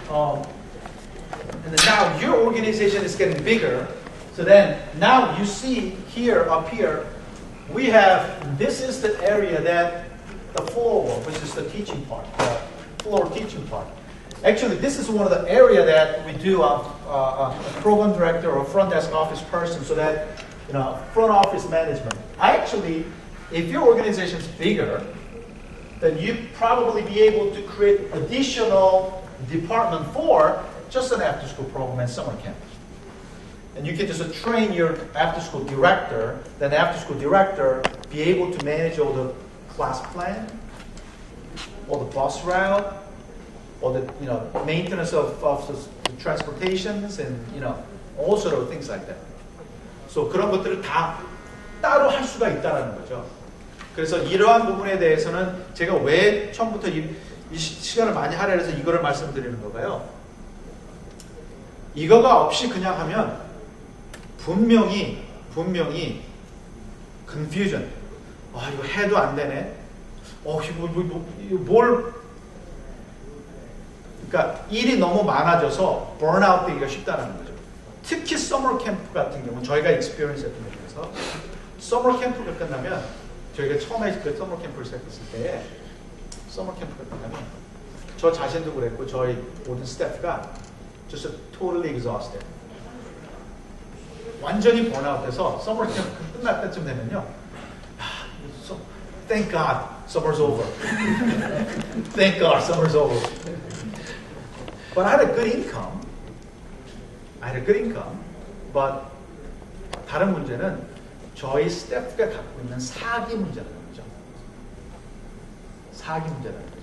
and then now your organization is getting bigger. So then now you see here, up here, we have, this is the area that the floor, which is the teaching part, the floor teaching part. Actually, this is one of the area that we do a program director or front desk office person, so that, you know, front office management. Actually, if your organization is bigger, then you probably be able to create additional department for just an after-school program and summer camp. And you can just train your after-school director, then the after-school director be able to manage all the class plan, all the bus route, all the maintenance of the transportations, and all sort of things like that. So 그런 것들을 다 따로 할 수가 있다는 거죠. 그래서 이러한 부분에 대해서는 제가 왜 처음부터 이 시간을 많이 할애해서 이거를 말씀드리는 건가요? 이거가 없이 그냥 하면 분명히 confusion. 아, 이거 해도 안 되네. 그러니까 일이 너무 많아져서 번아웃 되기가 쉽다는 거죠. 특히 서머 캠프 같은 경우는 저희가 익스피리언스 했던 것 중에서 서머 캠프가 끝나면 저희가 처음에 그 서머 캠프를 시작했을 때 서머 캠프가 끝나면 저 자신도 그랬고 저희 모든 스태프가 just totally exhausted. 완전히 번아웃돼서 서머 캠프 끝날 때쯤 되면요. Thank God, summer's over. Thank God, summer's over. But I had a good income. But 다른 문제는 저희 스태프가 갖고 있는 사기 문제라는 거죠. 사기 문제라는 거죠.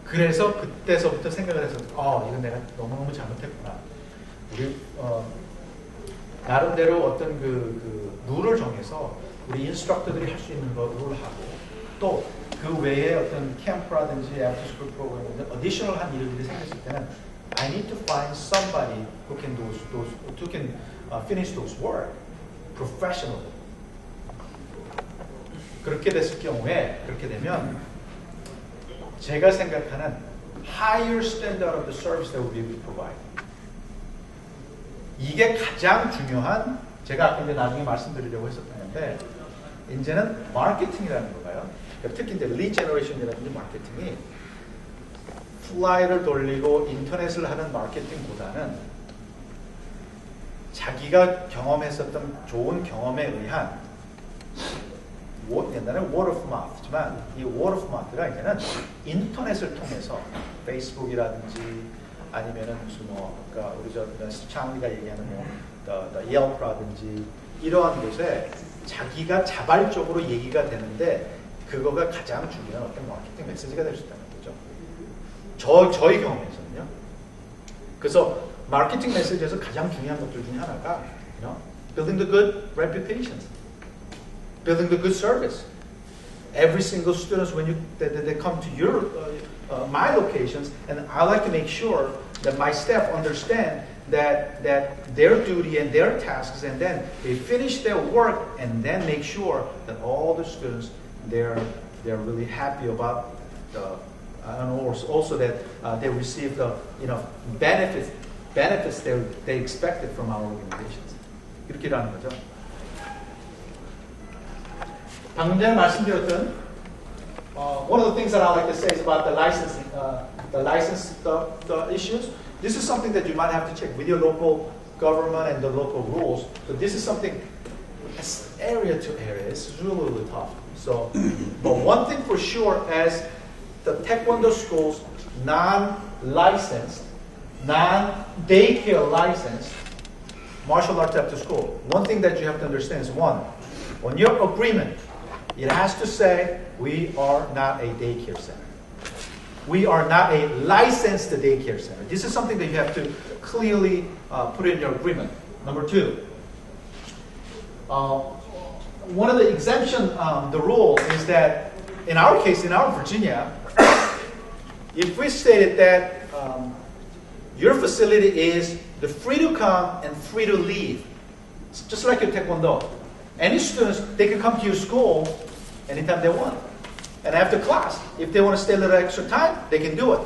그래서 그때서부터 생각을 해서 이건 내가 너무너무 잘못했구나. 우리 나름대로 어떤 그 룰을 정해서 우리 인스트럭터들이 할 수 있는 거 룰을 하고 또 그 외에 어떤 캠프라든지 애프터스쿨 프로그램 어디셔널한 일들이 생겼을 때는 I need to find somebody who can finish those work professionally. 그렇게 됐을 경우에 그렇게 되면 제가 생각하는 higher standard of the service that will be provided. 이게 가장 중요한 제가 아까 이제 나중에 말씀드리려고 했었는데 이제는 마케팅이라는 거가요. 특히 이제 리드 제너레이션이라든지 마케팅이 플라이를 돌리고 인터넷을 하는 마케팅보다는 자기가 경험했었던 좋은 경험에 의한 옛날에 word of mouth지만 이 word of mouth가 이제는 인터넷을 통해서 페이스북이라든지 아니면은 무슨 그러니까 우리 창리가 얘기하는 Yelp라든지 이러한 곳에 자기가 자발적으로 얘기가 되는데 그거가 가장 중요한 어떤 마케팅 메시지가 될 수 있다는 거죠. 저희 경험에서는요. 그래서 마케팅 메시지에서 가장 중요한 것들 중에 하나가 building the good reputation, building the good service. Every single student when they come to your my locations, and I like to make sure that my staff understand that their duty and their tasks, and then they finish their work, and then make sure that all the students they're really happy about and also that they receive the benefits they expected from our organizations. 이렇게 하는 거죠. 방금 전에 말씀드렸던 one of the things that I like to say is about the license issues. This is something that you might have to check with your local government and the local rules. So this is something as area to area. It's really, really tough. So, but one thing for sure, as the Taekwondo schools, non-licensed, non-daycare licensed martial arts after school, one thing that you have to understand is one, on your agreement, it has to say we are not a daycare center. We are not a licensed daycare center. This is something that you have to clearly put in your agreement. Number two, one of the exemption, the rule is that in our case, in our Virginia, if we stated that your facility is the free to come and free to leave, it's just like your Taekwondo. Any students, they can come to your school anytime they want. And after class, if they want to stay a little extra time, they can do it.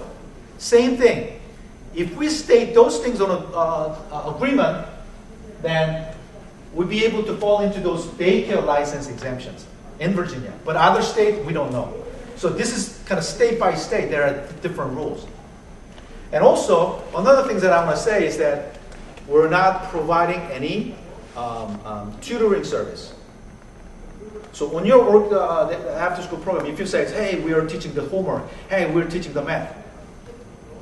Same thing. if we state those things on an agreement, then we'll be able to fall into those daycare license exemptions in Virginia. But other states, we don't know. So this is kind of state by state. There are different rules. And also, another thing that I want to say is that we're not providing any tutoring service. So on your after-school program, if you say, hey, we are teaching the homework, hey, we're teaching the math.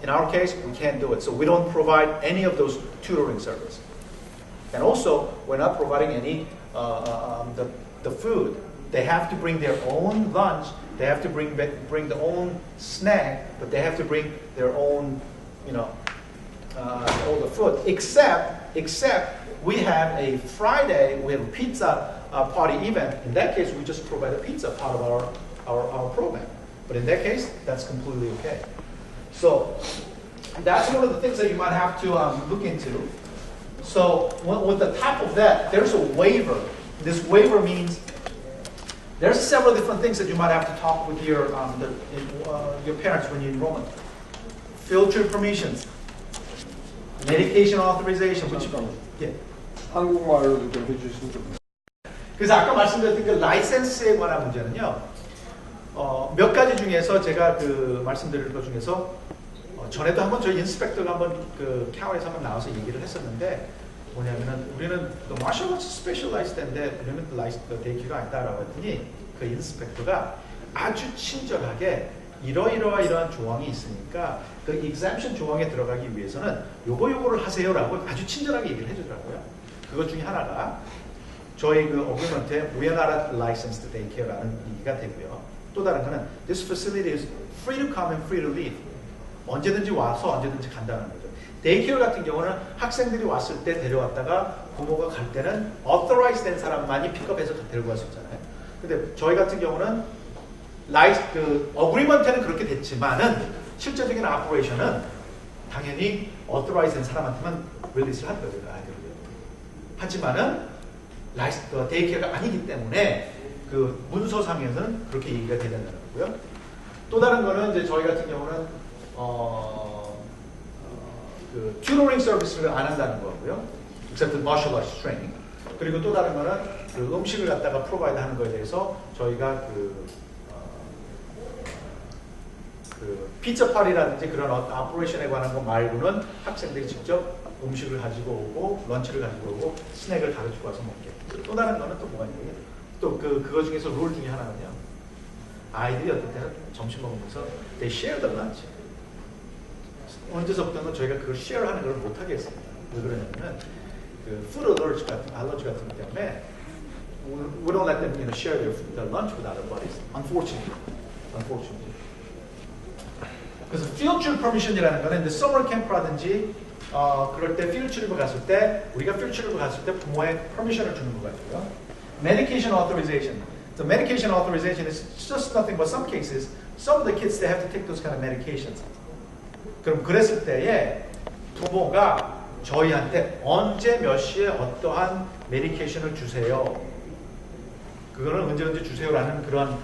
In our case, we can't do it. So we don't provide any of those tutoring service. And also, we're not providing any the food. They have to bring their own lunch. They have to bring their own snack, but they have to bring their own, all the food. Except we have a Friday, we have a pizza party event. In that case, we just provide a pizza part of our program. But in that case, that's completely okay. So that's one of the things that you might have to look into. So with the top of that, there's a waiver. This waiver means there's several different things that you might have to talk with your parents when you enroll. Field trip permissions, medication authorization. 예. 한국말로 좀 해주시면 좋겠습니다. 그래서 아까 말씀드렸던 그 라이센스에 관한 문제는요. 몇 가지 중에서 제가 말씀드릴 것 중에서 전에도 한번 저희 인스펙터가 한번 캐원에서 한번 나와서 얘기를 했었는데 뭐냐면은 우리는 마샬아츠 스페셜라이즈드인데 우리는 데이큐가 아니다라고 했더니 그 인스펙터가 아주 친절하게 이러한 조항이 있으니까 그 exemption 조항에 들어가기 위해서는 요거를 하세요라고 아주 친절하게 얘기를 해주더라고요. 그것 중에 하나가 저희 어그리먼트에 We are not licensed daycare라는 얘기가 되고요. 또 다른 거는 This facility is free to come and free to leave. 언제든지 와서 언제든지 간다는 거죠. 데이케어 같은 경우는 학생들이 왔을 때 데려왔다가 부모가 갈 때는 authorized 된 사람만이 픽업해서 데리고 갈 수 있잖아요. 근데 저희 같은 경우는 어그리먼트는 그렇게 됐지만은 실제적인 오퍼레이션은 당연히 authorized 된 사람한테만 릴리스를 할 거예요. 하지만은 데이케어가 아니기 때문에 그 문서상에서는 그렇게 얘기가 되는 거고요. 또 다른 거는 이제 저희 같은 경우는 튜터링 서비스를 안 한다는 거고요. except martial arts training. 그리고 또 다른 거는 음식을 갖다가 프로바이드 하는 거에 대해서 저희가 피자 파리라든지 그런 오퍼레이션에 관한 거 말고는 학생들이 직접 음식을 가지고 오고 런치를 가지고 오고 스낵을 가지고 와서 먹게. 또 다른 거는 또 뭐가 있냐면 또 그거 중에서 룰 중에 하나는요. 아이들이 어떤 때는 점심 먹으면서 they share the lunch. 언제서부터는 저희가 그걸 쉐어하는 걸 못하게 했습니다. 왜 그러냐면 food allergy 같은 것 때문에 we don't let them share their lunch with other buddies. Unfortunately. 그래서 field trip permission이라는 거는 이제 summer camp라든지 그럴 때 field trip을 갔을 때 우리가 field trip을 갔을 때 부모의 permission을 주는 것 같고요. Medication authorization. The medication authorization is just nothing but some cases. Some of the kids they have to take those kind of medications. 그럼 그랬을 때에 부모가 저희한테 언제 몇 시에 어떠한 메디케이션을 주세요. 그거는 언제 주세요라는 그런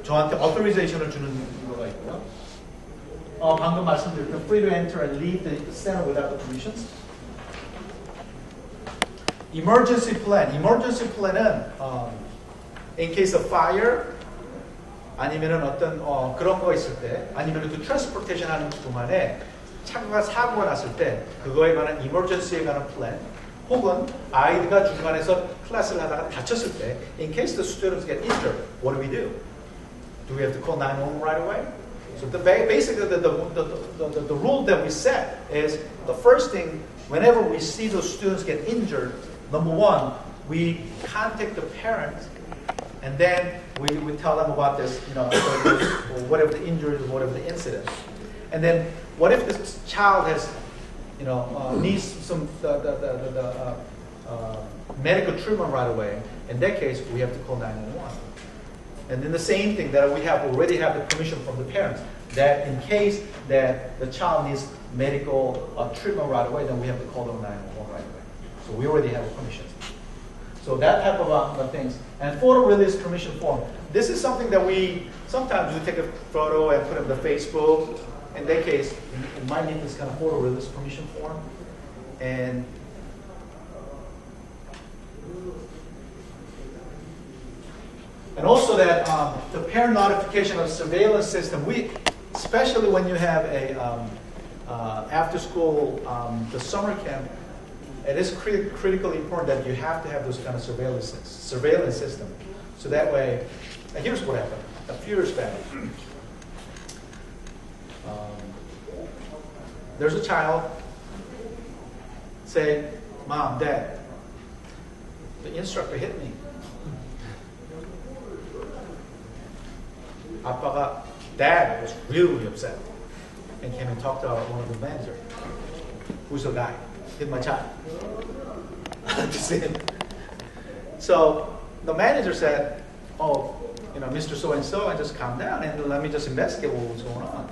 저한테 authorization을 주는 거가 있고요. 방금 말씀드렸던 free to enter and leave the center without the permissions. Emergency plan. Emergency plan은 in case of fire 아니면은 어떤 그런 거 있을 때 아니면은 transportation 하는 동안에 차가 사고가 났을 때 그거에 관한 emergency에 관한 플랜 혹은 아이가 중간에서 클래스를 하다가 다쳤을 때 in case the students get injured, what do we do? Do we have to call 911 right away? So basically the rule that we set is the first thing whenever we see those students get injured, number one, we contact the parents and then we tell them about this, whatever the injury, whatever the incident. And then what if this child has, needs some medical treatment right away? In that case, we have to call 911. And then the same thing that we already have the permission from the parents that in case that the child needs medical treatment right away, then we have to call them 911 right away. So we already have a permission. So that type of things. And photo release permission form. This is something that sometimes we take a photo and put it on the Facebook in that case, it might need this kind of photo release permission form. And also that the parent notification of surveillance system, especially when you have a after school, the summer camp, it is critically important that you have to have those kind of surveillance system. So that way, and here's what happened. A few years back, there's a child say, "Mom, Dad, the instructor hit me." 아빠가, Dad was really upset and came and talked to one of the managers. Who's the guy? Hit my child. So the manager said, "Oh, you know, Mr. So-and-so, and just calm down and let me just investigate what was going on."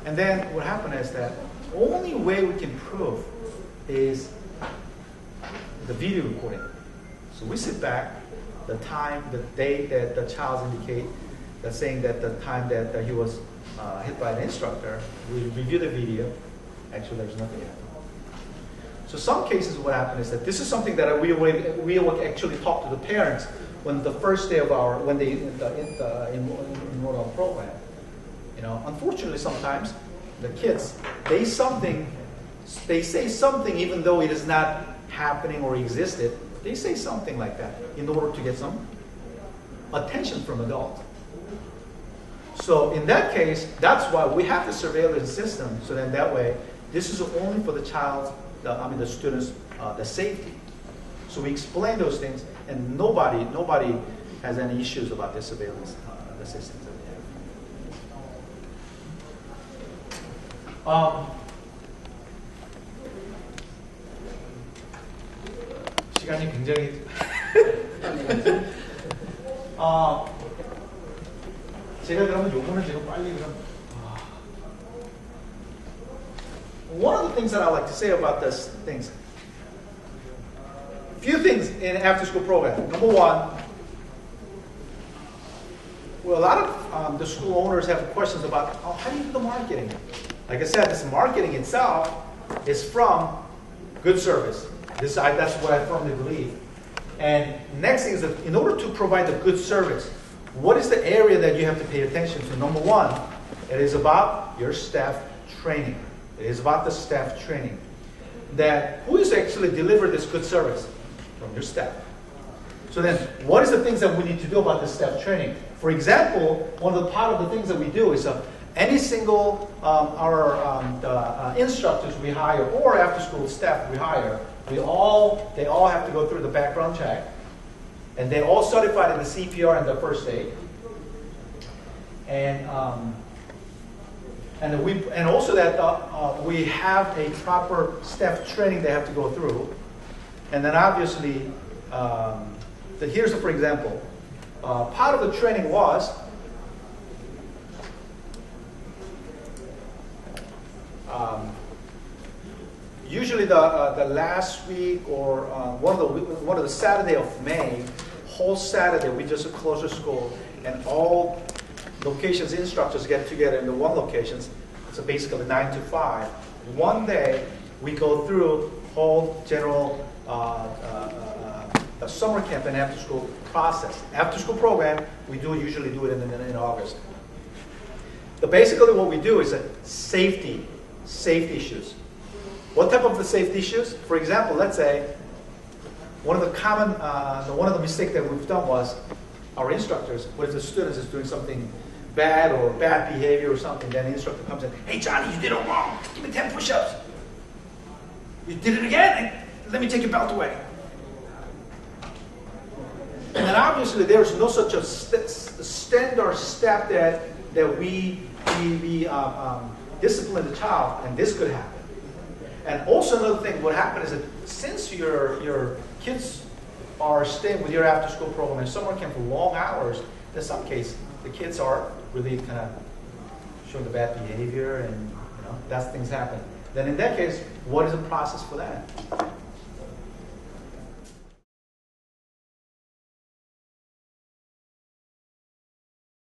And then what happened is that the only way we can prove is the video recording. So we sit back, the time, the date that the child indicate, that's saying that the time that he was hit by an instructor, we review the video. Actually, there's nothing happening. So some cases what happened is that this is something that we would actually talk to the parents when the first day of when they enroll our program. You know, unfortunately, sometimes the kids they say something even though it is not happening or existed. They say something like that in order to get some attention from adults. So in that case, that's why we have the surveillance system. So then that way, this is only for the child's, the students' the safety. So we explain those things, and nobody has any issues about the surveillance the systems that we have. 시간이 굉장히 제가 그러면 요거는 지금 빨리 그럼 one of the things that I like to say about this things, few things in after school program. Number one, well, a lot of the school owners have questions about how do you do the marketing. Like I said, this marketing itself is from good service. That's what I firmly believe. And next thing is that in order to provide a good service, what is the area that you have to pay attention to? Number one, it is about your staff training. It is about the staff training. That who is actually deliver this good service? From your staff. So then, what is the things that we need to do about the staff training? For example, one of the part of the things that we do is any single our instructors we hire or after school staff we hire, they all have to go through the background check, and they're all certified in the CPR and the first aid, and also that we have a proper staff training they have to go through, and then obviously here's for example, part of the training was usually the last week or one of the Saturday of May, whole Saturday we just close the school and all locations instructors get together in the one locations. So basically 9 to 5. One day we go through whole general the summer camp and after school process. After school program we usually do it in August. But basically what we do is safety issues. What type of the safety issues? For example, let's say one of the mistakes that we've done was our instructors, what if the students is doing something bad or bad behavior or something, then the instructor comes in, "Hey Johnny, you did it wrong. Give me 10 push-ups. You did it again? Let me take your belt away." And then obviously there's no such a standard step that we discipline the child, and this could happen. And also another thing, what happened is that since your kids are staying with your after-school program and summer camp for long hours, in some cases the kids are really kind of showing the bad behavior, and that's things happen. Then in that case, what is the process for that?